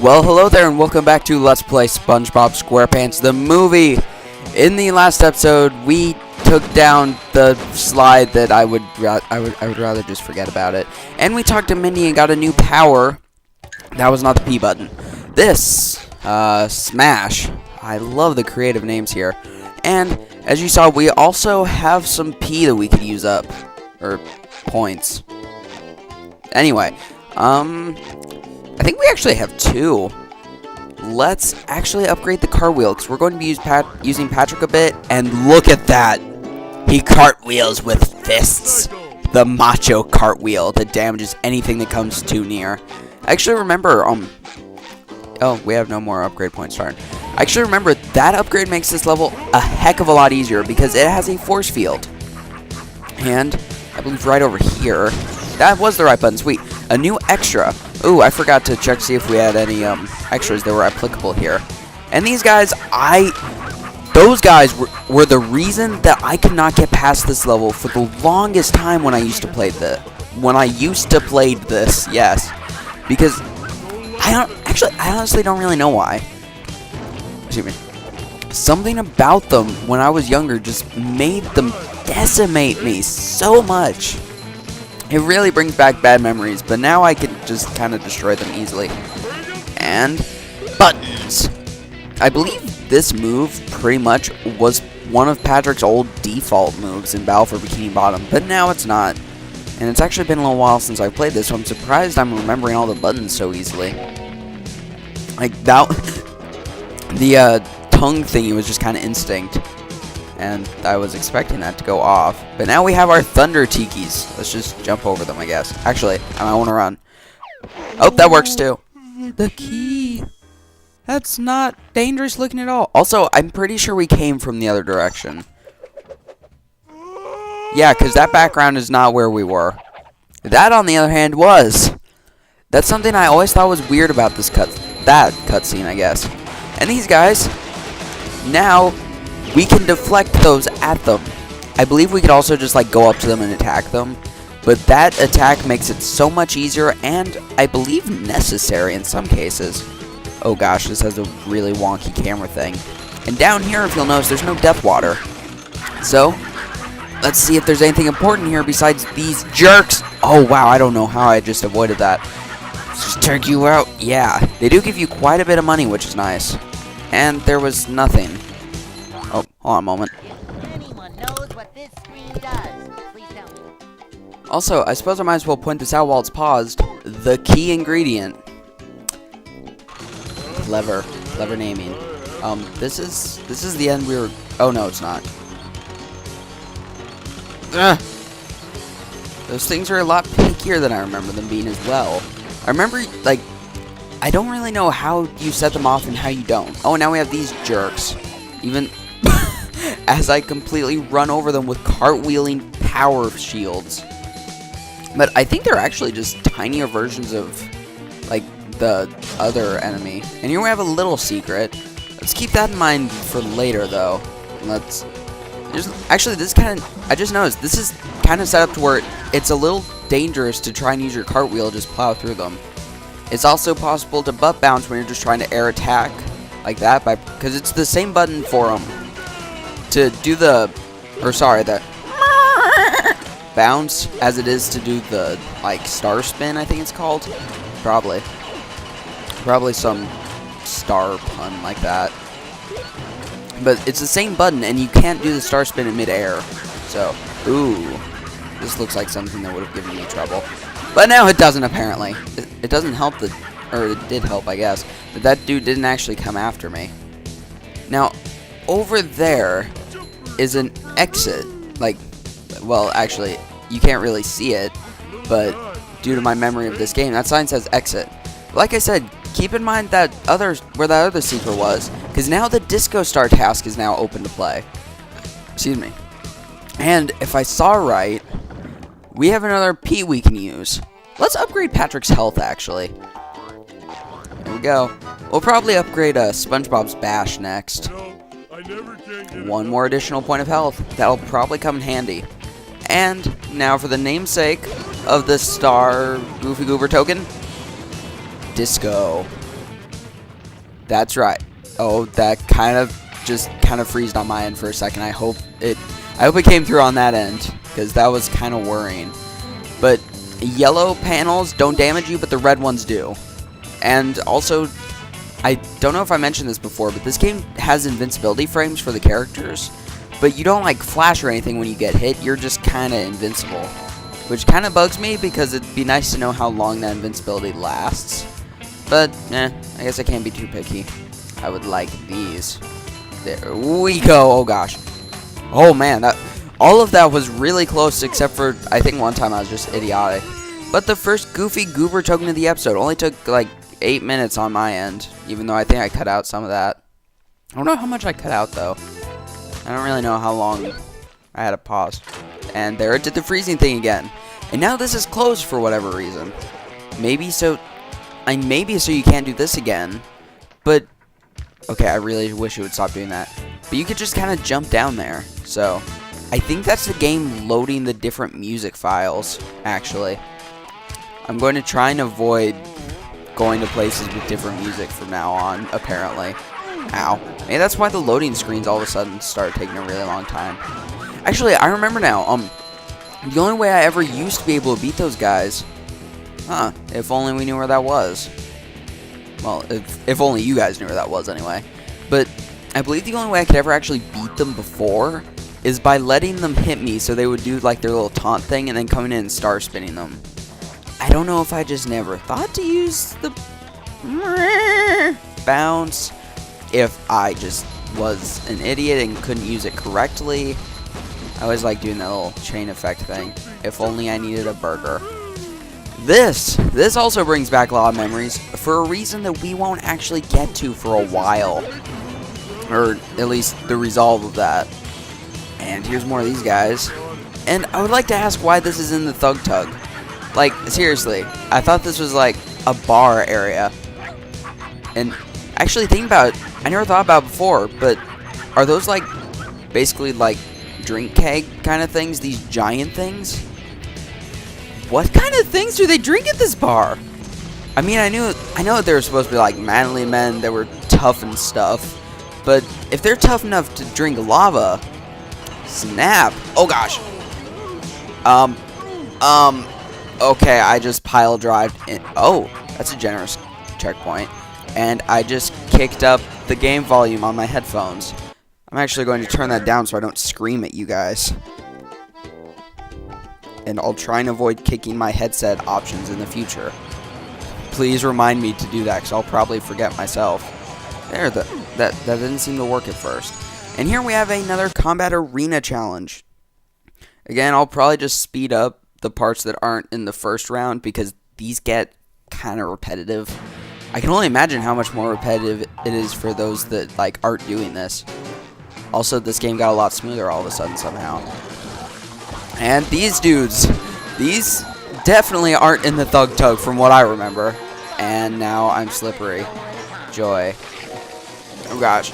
Well, hello there, and welcome back to Let's Play Spongebob Squarepants, the movie. In the last episode, we took down the slide that I would rather just forget about it, and we talked to Mindy and got a new power. That was not the P button. This, Smash. I love the creative names here. And as you saw, we also have some P that we could use up, or points. Anyway, I think we actually have two. Let's actually upgrade the cartwheel, because we're going to be using Patrick a bit, and look at that! He cartwheels with fists. The macho cartwheel that damages anything that comes too near. I actually remember, oh, we have no more upgrade points, darn. I actually remember that upgrade makes this level a heck of a lot easier, because it has a force field. And I believe right over here, that was the right button, sweet. A new extra. Ooh, I forgot to check to see if we had any extras that were applicable here. And these guys, those guys were the reason that I could not get past this level for the longest time when I used to play this. Yes, because I honestly don't really know why. Excuse me. Something about them when I was younger just made them decimate me so much. It really brings back bad memories, but now I can just kind of destroy them easily. And buttons. I believe this move pretty much was one of Patrick's old default moves in Battle for Bikini Bottom, but now it's not. And it's actually been a little while since I've played this, so I'm surprised I'm remembering all the buttons so easily. Like that, the tongue thingy was just kind of instinct. And I was expecting that to go off. But now we have our Thunder Tikis. Let's just jump over them, I guess. Actually, I might want to run. Oh, that works too. The key. That's not dangerous looking at all. Also, I'm pretty sure we came from the other direction. Yeah, because that background is not where we were. That, on the other hand, was. That's something I always thought was weird about this cutscene, I guess. And these guys, now we can deflect those at them. I believe we could also just like go up to them and attack them. But that attack makes it so much easier and I believe necessary in some cases. Oh gosh, this has a really wonky camera thing. And down here, if you'll notice, there's no death water. So, let's see if there's anything important here besides these jerks. Oh wow, I don't know how I just avoided that. Let's just take you out. Yeah, they do give you quite a bit of money, which is nice. And there was nothing. Oh, hold on a moment. Anyone knows what this screen does, please tell me. Also, I suppose I might as well point this out while it's paused. The key ingredient. Clever naming. This is the end we were. Oh no, it's not. Ugh. Those things are a lot pickier than I remember them being as well. I remember, like, I don't really know how you set them off and how you don't. Oh, now we have these jerks. Even as I completely run over them with cartwheeling power shields. But I think they're actually just tinier versions of, like, the other enemy. And here we have a little secret. Let's keep that in mind for later, though. Actually, this kind of, I just noticed, this is kind of set up to where it's a little dangerous to try and use your cartwheel, just plow through them. It's also possible to butt bounce when you're just trying to air attack, like that, because it's the same button for them. To do the bounce as it is to do the, like, star spin, I think it's called. Probably some star pun like that. But it's the same button, and you can't do the star spin in midair. So, ooh, this looks like something that would have given me trouble. But now it doesn't, apparently. It doesn't help or it did help, I guess, but that dude didn't actually come after me. Now, over there is an exit. Like, well, actually, you can't really see it, but due to my memory of this game, that sign says exit. Like I said, keep in mind that where that other secret was, because now the Disco Star task is now open to play. Excuse me. And if I saw right, we have another P we can use. Let's upgrade Patrick's health, actually. Here we go. We'll probably upgrade SpongeBob's Bash next. One more additional point of health. That'll probably come in handy. And now for the namesake of the Star Goofy Goober token. Disco. That's right. Oh, that kind of freezed on my end for a second. I hope it came through on that end, because that was kind of worrying. But yellow panels don't damage you, but the red ones do. And also, I don't know if I mentioned this before, but this game has invincibility frames for the characters. But you don't like flash or anything when you get hit, you're just kind of invincible. Which kind of bugs me, because it'd be nice to know how long that invincibility lasts. But, I guess I can't be too picky. I would like these. There we go. Oh gosh. Oh man, all of that was really close, except for I think one time I was just idiotic. But the first goofy goober token of the episode only took like 8 minutes on my end, even though I think I cut out some of that. I don't know how much I cut out though. I don't really know how long I had to pause. And there it did the freezing thing again. And now this is closed for whatever reason. Maybe so you can't do this again. But okay, I really wish it would stop doing that. But you could just kind of jump down there. So, I think that's the game loading the different music files, actually. I'm going to try and avoid going to places with different music from now on, apparently. Ow. Maybe that's why the loading screens all of a sudden started taking a really long time. Actually, I remember now. The only way I ever used to be able to beat those guys... Huh. If only we knew where that was. Well, if only you guys knew where that was, anyway. But I believe the only way I could ever actually beat them before is by letting them hit me, so they would do like their little taunt thing and then coming in and star spinning them. I don't know if I just never thought to use the bounce, if I just was an idiot and couldn't use it correctly. I always like doing that little chain effect thing. If only I needed a burger. This also brings back a lot of memories for a reason that we won't actually get to for a while. Or at least the resolve of that. And here's more of these guys. And I would like to ask why this is in the Thug Tug. Like, seriously, I thought this was like a bar area. And actually thinking about it, I never thought about it before, but are those like basically like drink keg kind of things? These giant things? What kind of things do they drink at this bar? I mean, I know they were supposed to be like manly men that were tough and stuff, but if they're tough enough to drink lava, snap! Oh gosh. Okay, I just pile drived in. Oh, that's a generous checkpoint, and I just kicked up the game volume on my headphones. I'm actually going to turn that down so I don't scream at you guys. And I'll try and avoid kicking my headset options in the future. Please remind me to do that, because I'll probably forget myself. There, that didn't seem to work at first. And here we have another combat arena challenge. Again, I'll probably just speed up the parts that aren't in the first round, because these get kind of repetitive. I can only imagine how much more repetitive it is for those that like aren't doing this. Also, this game got a lot smoother all of a sudden somehow. And these dudes, these definitely aren't in the Thug Tug from what I remember. And now I'm slippery. Joy. Oh gosh.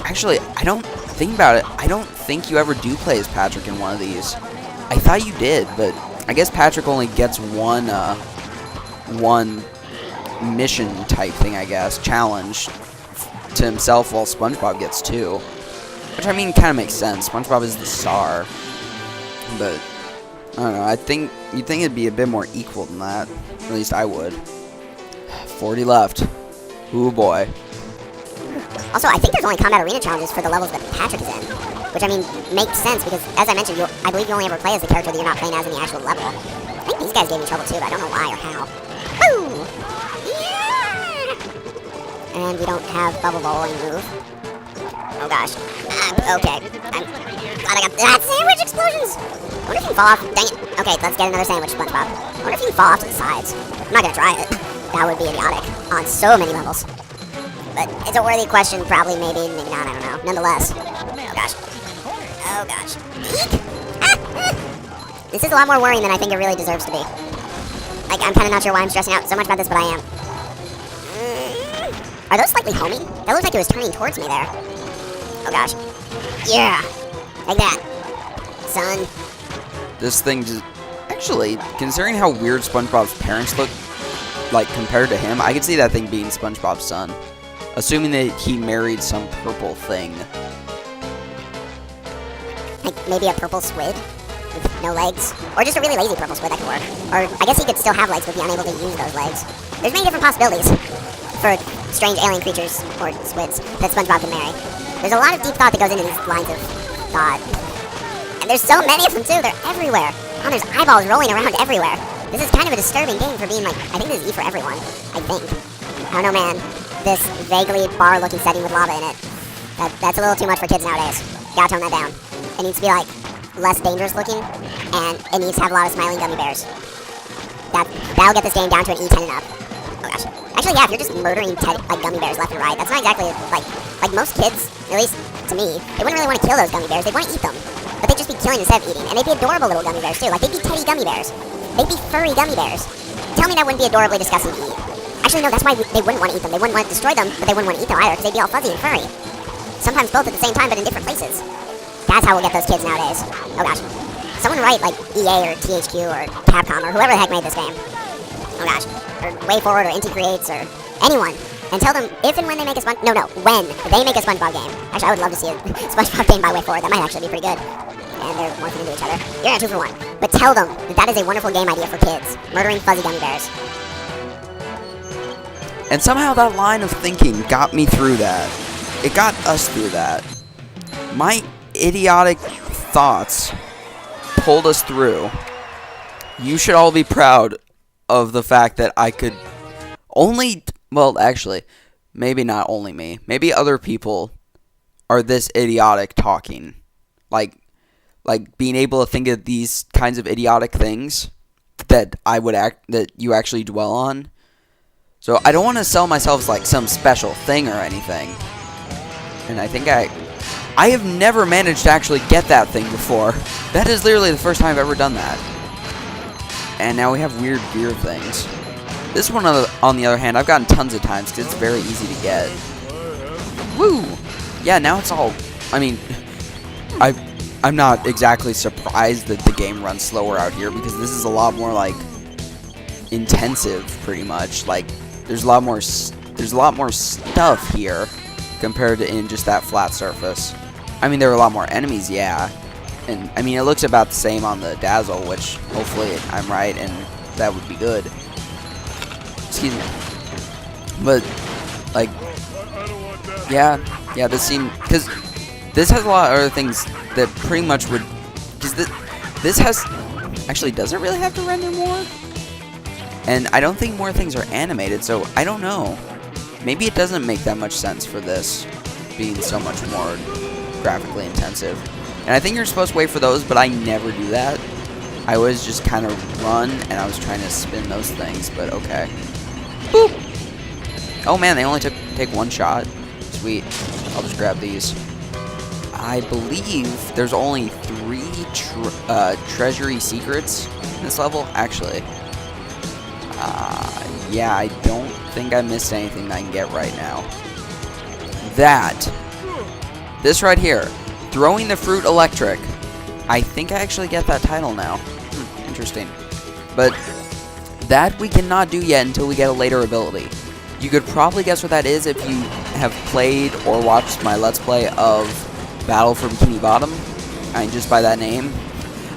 Actually, I don't think about it. I don't think you ever do play as Patrick in one of these. I thought you did, but I guess Patrick only gets one mission type thing, I guess. Challenge to himself, while SpongeBob gets 2. Which, I mean, kind of makes sense. SpongeBob is the star. But, I don't know, you'd think it'd be a bit more equal than that. At least I would. 40 left. Ooh boy. Also, I think there's only combat arena challenges for the levels that Patrick is in. Which, I mean, makes sense, because, as I mentioned, I believe you only ever play as the character that you're not playing as in the actual level. I think these guys gave me trouble too, but I don't know why or how. Woo! Yeah! And we don't have bubble bowling move. Oh gosh. Okay. I'm glad I got that. Sandwich explosions! I wonder if you can fall off. Dang it. Okay, let's get another sandwich, SpongeBob. I wonder if you can fall off to the sides. I'm not gonna try it. That would be idiotic on so many levels. But it's a worthy question, probably, maybe not, I don't know. Nonetheless. Oh gosh. Oh gosh. Eek! This is a lot more worrying than I think it really deserves to be. Like, I'm kind of not sure why I'm stressing out so much about this, but I am. Are those slightly homing? That looked like it was turning towards me there. Oh gosh. Yeah. Like that. Son. This thing just... Actually, considering how weird SpongeBob's parents look, like, compared to him, I could see that thing being SpongeBob's son. Assuming that he married some purple thing. Like maybe a purple squid with no legs, or just a really lazy purple squid that could work. Or I guess he could still have legs but be unable to use those legs. There's many different possibilities for strange alien creatures or squids that SpongeBob can marry. There's a lot of deep thought that goes into these lines of thought. And there's so many of them too, they're everywhere. Oh, there's eyeballs rolling around everywhere. This is kind of a disturbing game for being like, I think this is E for everyone. I think. I don't know, man. This vaguely bar-looking setting with lava in it. That's a little too much for kids nowadays. Gotta tone that down. It needs to be like less dangerous looking, and it needs to have a lot of smiling gummy bears. That'll get this game down to an E10 and up. Oh gosh. Actually, yeah, if you're just murdering like gummy bears left and right, that's not exactly like most kids, at least to me, they wouldn't really want to kill those gummy bears. They'd want to eat them, but they'd just be killing instead of eating, and they'd be adorable little gummy bears too. Like they'd be teddy gummy bears. They'd be furry gummy bears. Tell me that wouldn't be adorably disgusting to eat. Actually, no, that's why they wouldn't want to eat them. They wouldn't want to destroy them, but they wouldn't want to eat them either, because they'd be all fuzzy and furry. Sometimes both at the same time, but in different places. That's how we'll get those kids nowadays. Oh gosh. Someone write, like, EA or THQ or Capcom or whoever the heck made this game. Oh gosh. Or WayForward or Inti Creates or anyone. And tell them if and when they make a when they make a SpongeBob game. Actually, I would love to see a SpongeBob game by WayForward. That might actually be pretty good. And they're morphing into each other. You're at 2 for 1. But tell them that that is a wonderful game idea for kids. Murdering fuzzy gummy bears. And somehow that line of thinking got me through that. It got us through that. My idiotic thoughts pulled us through. You should all be proud of the fact that I could well, actually, maybe not only me. Maybe other people are this idiotic talking. Like being able to think of these kinds of idiotic things that that you actually dwell on. So I don't want to sell myself as like some special thing or anything. And I think I have never managed to actually get that thing before. That is literally the first time I've ever done that. And now we have weird gear things. This one, on the other hand, I've gotten tons of times because it's very easy to get. Woo! Yeah, now it's all... I mean, I'm not exactly surprised that the game runs slower out here because this is a lot more, like, intensive, pretty much. Like, there's a lot more stuff here compared to in just that flat surface. I mean, there are a lot more enemies, yeah. And, I mean, it looks about the same on the Dazzle, which, hopefully, I'm right, and that would be good. Excuse me. But, like, yeah, this seemed... Because this has a lot of other things that pretty much would... Because this has... Actually, does it really have to render more? And I don't think more things are animated, so I don't know. Maybe it doesn't make that much sense for this being so much more graphically intensive. And I think you're supposed to wait for those, but I never do that. I always just kind of run, and I was trying to spin those things, but okay. Boop! Oh man, they only take one shot. Sweet. I'll just grab these. I believe there's only 3 treasury secrets in this level. Actually, yeah, I don't think I missed anything that I can get right now. This right here, throwing the fruit electric. I think I actually get that title now. Interesting. But that we cannot do yet until we get a later ability. You could probably guess what that is if you have played or watched my Let's Play of Battle for Bikini Bottom. I mean, just by that name.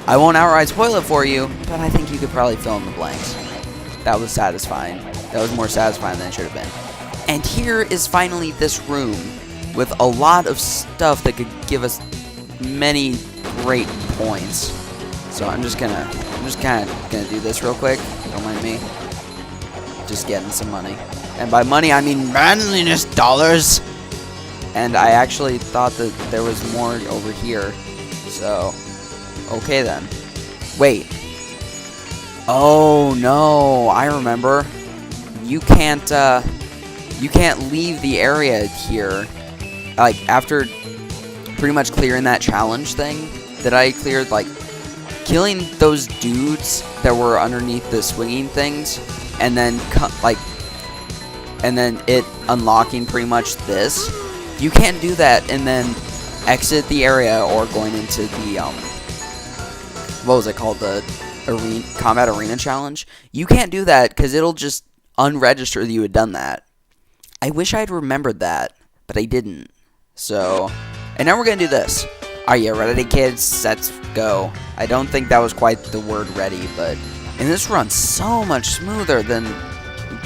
I won't outright spoil it for you, but I think you could probably fill in the blanks. That was satisfying. That was more satisfying than it should have been. And here is finally this room with a lot of stuff that could give us many great points. So I'm just kind of gonna do this real quick. Don't mind me. Just getting some money. And by money, I mean manliness dollars. And I actually thought that there was more over here. So, okay then. Wait. Oh no, I remember. You can't leave the area here. Like, after pretty much clearing that challenge thing that I cleared, like, killing those dudes that were underneath the swinging things, and then, it unlocking pretty much this. You can't do that and then exit the area or going into the, what was it called? The combat arena challenge. You can't do that because it'll just unregister that you had done that. I wish I'd remembered that, but I didn't. So, and now we're gonna do this. Are you ready, kids? Let's go. I don't think that was quite the word ready, but... And this runs so much smoother than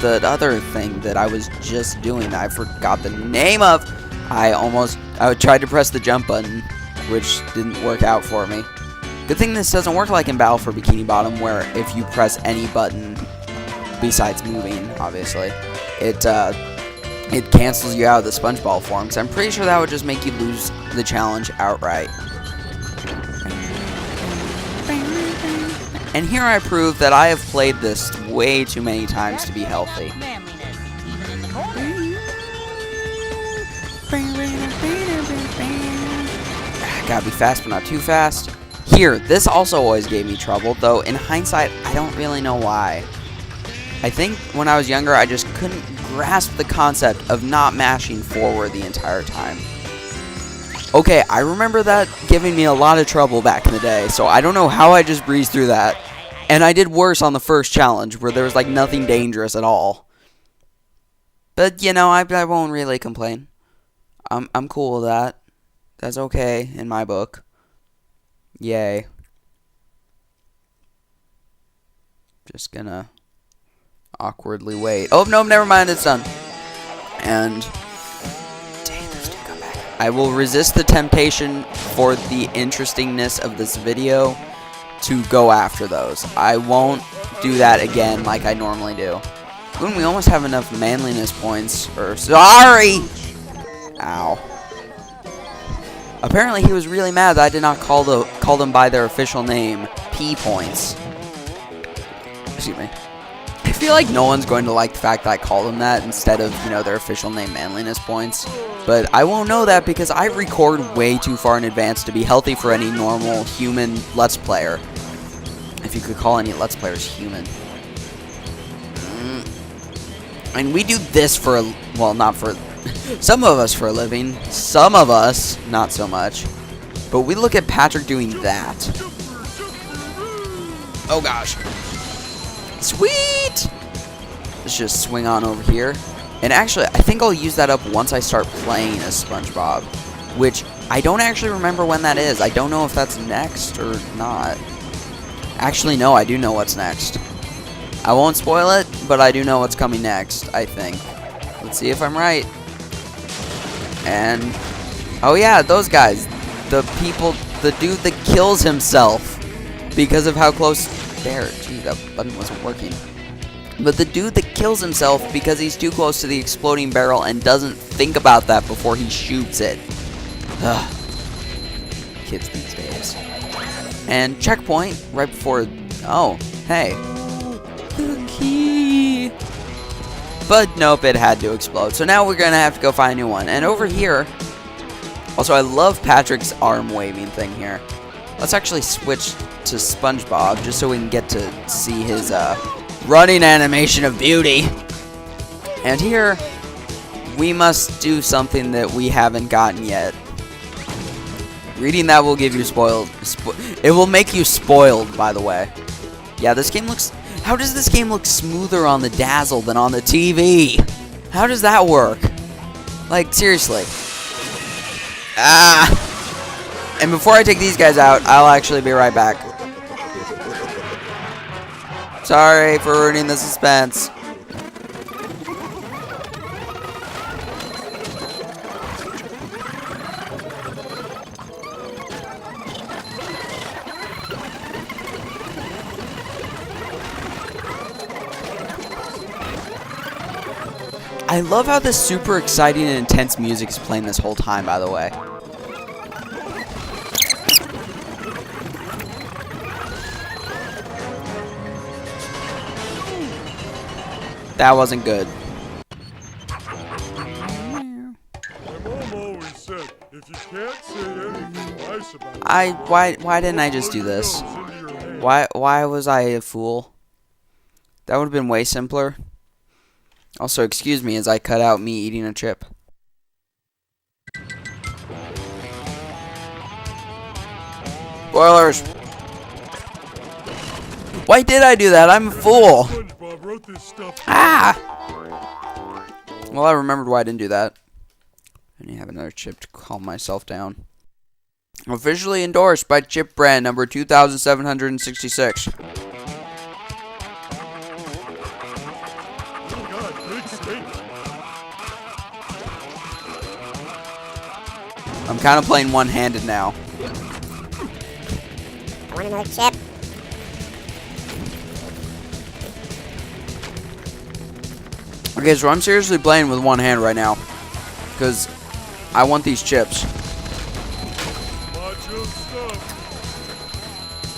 the other thing that I was just doing that I forgot the name of. I tried to press the jump button, which didn't work out for me. Good thing this doesn't work like in Battle for Bikini Bottom, where if you press any button besides moving, obviously, it cancels you out of the SpongeBob form. So I'm pretty sure that would just make you lose the challenge outright. And here I prove that I have played this way too many times to be healthy. Gotta be fast, but not too fast. Here, this also always gave me trouble, though in hindsight, I don't really know why. I think when I was younger, I just couldn't grasp the concept of not mashing forward the entire time. Okay, I remember that giving me a lot of trouble back in the day, so I don't know how I just breezed through that. And I did worse on the first challenge, where there was like nothing dangerous at all. But, you know, I won't really complain. I'm cool with that. That's okay in my book. Yay. Just gonna awkwardly wait. Oh, no, never mind, it's done. And dang, those two come back. I will resist the temptation for the interestingness of this video to go after those. I won't do that again like I normally do. When we almost have enough manliness points, or sorry! Ow. Apparently he was really mad that I did not call them by their official name, P points. Excuse me. I feel like no one's going to like the fact that I call them that instead of, you know, their official name, manliness points. But I won't know that because I record way too far in advance to be healthy for any normal human Let's Player. If you could call any Let's Players human. And we do this for a, well, not for, some of us for a living. Some of us, not so much. But we look at Patrick doing that. Oh gosh. Sweet! Let's just swing on over here. And actually, I think I'll use that up once I start playing as SpongeBob. Which, I don't actually remember when that is. I don't know if that's next or not. Actually, no, I do know what's next. I won't spoil it, but I do know what's coming next, I think. Let's see if I'm right. And, oh yeah, those guys. The people, the dude that kills himself because of how close, there, gee, that button wasn't working. But the dude that kills himself because he's too close to the exploding barrel and doesn't think about that before he shoots it. Ugh. Kids these days. And checkpoint right before, oh, hey. The key. But nope, it had to explode. So now we're gonna have to go find a new one. And over here, also I love Patrick's arm waving thing here. Let's actually switch to SpongeBob just so we can get to see his running animation of beauty. And here, we must do something that we haven't gotten yet. Reading that will give you spoiled. It will make you spoiled, by the way. Yeah, this game looks... How does this game look smoother on the Dazzle than on the TV? How does that work? Like, seriously. Ah! And before I take these guys out, I'll actually be right back. Sorry for ruining the suspense. I love how this super exciting and intense music is playing this whole time, by the way. That wasn't good. Why didn't I just do this? Why was I a fool? That would have been way simpler. Also, excuse me as I cut out me eating a chip. Spoilers! Why did I do that? I'm a fool! Ah! Well, I remembered why I didn't do that. I need to have another chip to calm myself down. Officially endorsed by chip brand number 2766. I'm kind of playing one-handed now. I want another chip. Okay, so I'm seriously playing with one hand right now. Because I want these chips.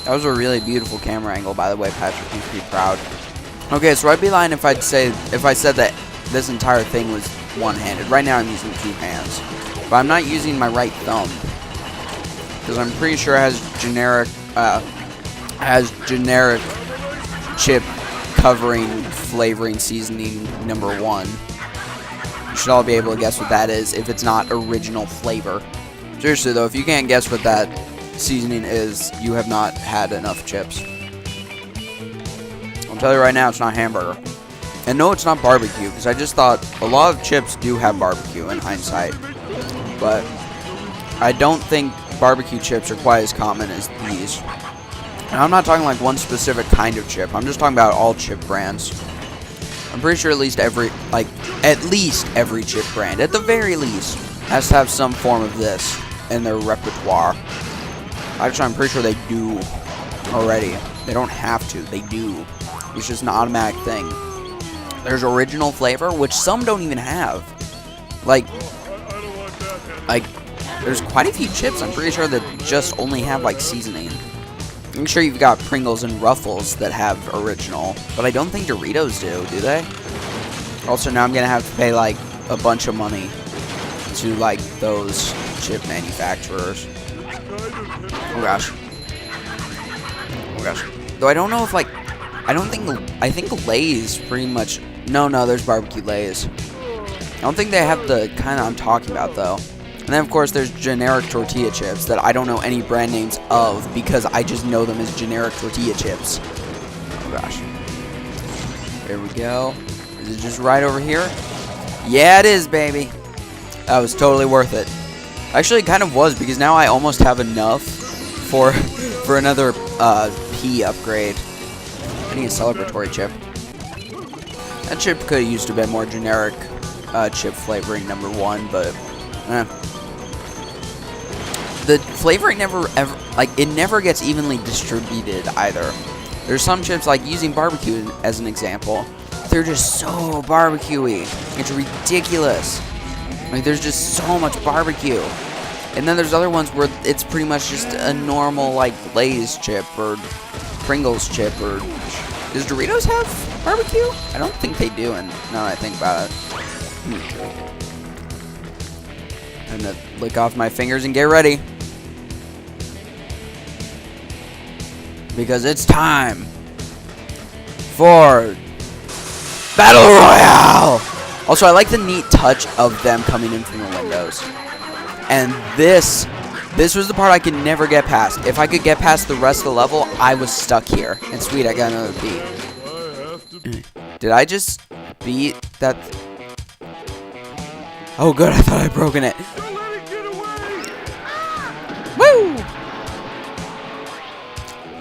That was a really beautiful camera angle, by the way, Patrick. I'm pretty proud. Okay, so I'd be lying if I said that this entire thing was one-handed. Right now I'm using two hands. But I'm not using my right thumb. Because I'm pretty sure it has generic chip covering flavoring seasoning number 1. You should all be able to guess what that is if it's not original flavor. Seriously though, if you can't guess what that seasoning is, you have not had enough chips. I'll tell you right now, it's not hamburger. And no, it's not barbecue, because I just thought a lot of chips do have barbecue in hindsight. But I don't think barbecue chips are quite as common as these. And I'm not talking like one specific kind of chip. I'm just talking about all chip brands. I'm pretty sure at least every chip brand, at the very least, has to have some form of this in their repertoire. Actually, I'm pretty sure they do already. They don't have to. They do. It's just an automatic thing. There's original flavor, which some don't even have. Like, there's quite a few chips, I'm pretty sure, that just only have, like, seasoning. I'm sure you've got Pringles and Ruffles that have original, but I don't think Doritos do they? Also, now I'm gonna have to pay, like, a bunch of money to, like, those chip manufacturers. Oh, gosh. Oh, gosh. Though I don't know if, like, I think Lay's pretty much, no, there's barbecue Lay's. I don't think they have the kind I'm talking about, though. And then, of course, there's generic tortilla chips that I don't know any brand names of because I just know them as generic tortilla chips. Oh, gosh. There we go. Is it just right over here? Yeah, it is, baby. That was totally worth it. Actually, it kind of was because now I almost have enough for another P upgrade. I need a celebratory chip. That chip could have used a bit more generic chip flavoring number 1, but the flavoring never gets evenly distributed either. There's some chips, like using barbecue as an example, they're just so barbecue-y. It's ridiculous. Like, there's just so much barbecue. And then there's other ones where it's pretty much just a normal, like, Lay's chip or Pringles chip or... Does Doritos have barbecue? I don't think they do, and now that I think about it. I'm gonna lick off my fingers and get ready. Because it's time for Battle Royale! Also, I like the neat touch of them coming in from the windows. And this was the part I could never get past. If I could get past the rest of the level, I was stuck here. And sweet, I got another beat. Did I just beat that? Oh, good, I thought I'd broken it. Woo!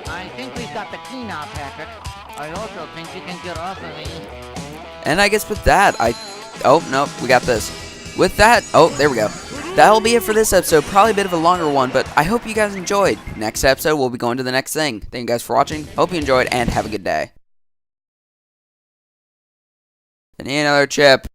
I think we've got the key now, Patrick. I also think you can get off of me. And I guess with that, oh, no, we got this. With that, oh, there we go. That'll be it for this episode. Probably a bit of a longer one, but I hope you guys enjoyed. Next episode, we'll be going to the next thing. Thank you guys for watching. Hope you enjoyed, and have a good day. I need another chip.